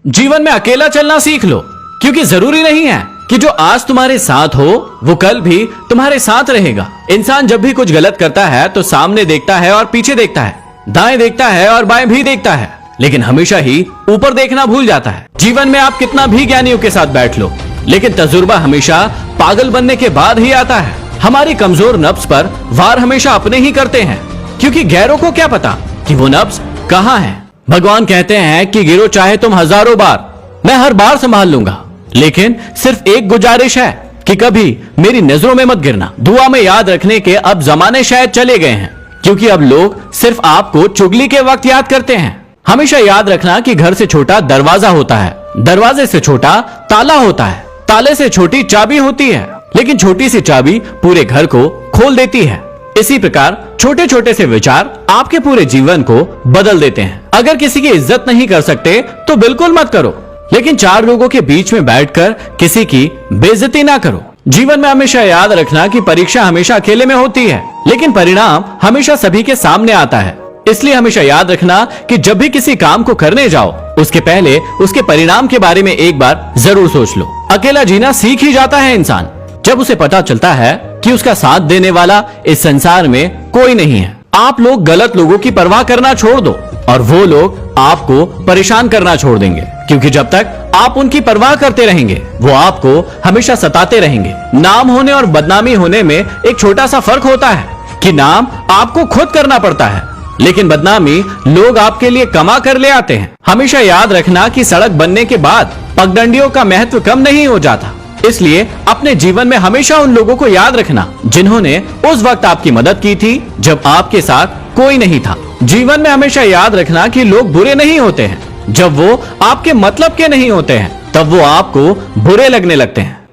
जीवन में अकेला चलना सीख लो, क्योंकि जरूरी नहीं है कि जो आज तुम्हारे साथ हो वो कल भी तुम्हारे साथ रहेगा। इंसान जब भी कुछ गलत करता है तो सामने देखता है और पीछे देखता है, दाएं देखता है और बाएं भी देखता है, लेकिन हमेशा ही ऊपर देखना भूल जाता है। जीवन में आप कितना भी ज्ञानियों के साथ बैठ लो, लेकिन तजुर्बा हमेशा पागल बनने के बाद ही आता है। हमारी कमजोर नफ्स पर वार हमेशा अपने ही करते हैं, क्योंकि गैरों को क्या पता कि वो नफ्स कहाँ है। भगवान कहते हैं कि गिरो चाहे तुम हजारों बार, मैं हर बार संभाल लूंगा, लेकिन सिर्फ एक गुजारिश है कि कभी मेरी नजरों में मत गिरना। दुआ में याद रखने के अब जमाने शायद चले गए हैं, क्योंकि अब लोग सिर्फ आपको चुगली के वक्त याद करते हैं। हमेशा याद रखना कि घर से छोटा दरवाजा होता है, दरवाजे से छोटा ताला होता है, ताले से छोटी चाबी होती है, लेकिन छोटी सी चाबी पूरे घर को खोल देती है। इसी प्रकार छोटे छोटे से विचार आपके पूरे जीवन को बदल देते हैं। अगर किसी की इज्जत नहीं कर सकते तो बिल्कुल मत करो, लेकिन चार लोगों के बीच में बैठकर किसी की बेइज्जती ना करो। जीवन में हमेशा याद रखना कि परीक्षा हमेशा अकेले में होती है, लेकिन परिणाम हमेशा सभी के सामने आता है। इसलिए हमेशा याद रखना कि जब भी किसी काम को करने जाओ, उसके पहले उसके परिणाम के बारे में एक बार जरूर सोच लो। अकेला जीना सीख ही जाता है इंसान जब उसे पता चलता है कि उसका साथ देने वाला इस संसार में कोई नहीं है। आप लोग गलत लोगों की परवाह करना छोड़ दो और वो लोग आपको परेशान करना छोड़ देंगे, क्योंकि जब तक आप उनकी परवाह करते रहेंगे वो आपको हमेशा सताते रहेंगे। नाम होने और बदनामी होने में एक छोटा सा फर्क होता है कि नाम आपको खुद करना पड़ता है, लेकिन बदनामी लोग आपके लिए कमा कर ले आते हैं। हमेशा याद रखना कि सड़क बनने के बाद पगडंडियों का महत्व कम नहीं हो जाता। इसलिए अपने जीवन में हमेशा उन लोगों को याद रखना जिन्होंने उस वक्त आपकी मदद की थी जब आपके साथ कोई नहीं था। जीवन में हमेशा याद रखना कि लोग बुरे नहीं होते हैं, जब वो आपके मतलब के नहीं होते हैं तब वो आपको बुरे लगने लगते हैं।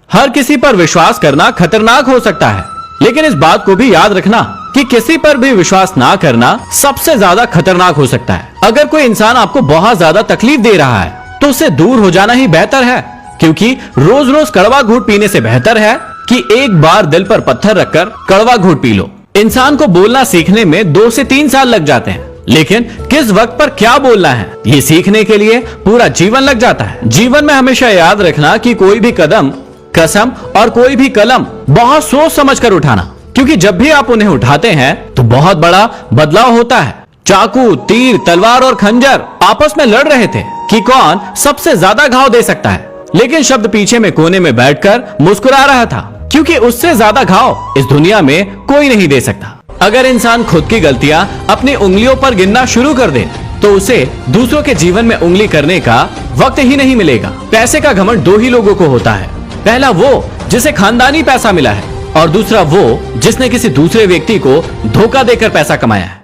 हर किसी पर विश्वास करना खतरनाक हो सकता है, लेकिन इस बात को भी याद रखना कि किसी पर भी विश्वास ना करना सबसे ज्यादा खतरनाक हो सकता है। अगर कोई इंसान आपको बहुत ज्यादा तकलीफ दे रहा है तो उससे दूर हो जाना ही बेहतर है, क्योंकि रोज रोज कड़वा घूंट पीने से बेहतर है कि एक बार दिल पर पत्थर रखकर कड़वा घूंट पी लो। इंसान को बोलना सीखने में 2 से 3 साल लग जाते हैं, लेकिन किस वक्त पर क्या बोलना है ये सीखने के लिए पूरा जीवन लग जाता है। जीवन में हमेशा याद रखना कि कोई भी कदम, कसम और कोई भी कलम बहुत सोच समझ कर उठाना, क्योंकि जब भी आप उन्हें उठाते हैं तो बहुत बड़ा बदलाव होता है। चाकू, तीर, तलवार और खंजर आपस में लड़ रहे थे कि कौन सबसे ज्यादा घाव दे सकता है, लेकिन शब्द पीछे में कोने में बैठकर मुस्कुरा रहा था, क्योंकि उससे ज्यादा घाव इस दुनिया में कोई नहीं दे सकता। अगर इंसान खुद की गलतियां अपनी उंगलियों पर गिनना शुरू कर दे तो उसे दूसरों के जीवन में उंगली करने का वक्त ही नहीं मिलेगा। पैसे का घमंड 2 ही लोगों को होता है, पहला वो जिसे खानदानी पैसा मिला है और दूसरा वो जिसने किसी दूसरे व्यक्ति को धोखा देकर पैसा कमाया है।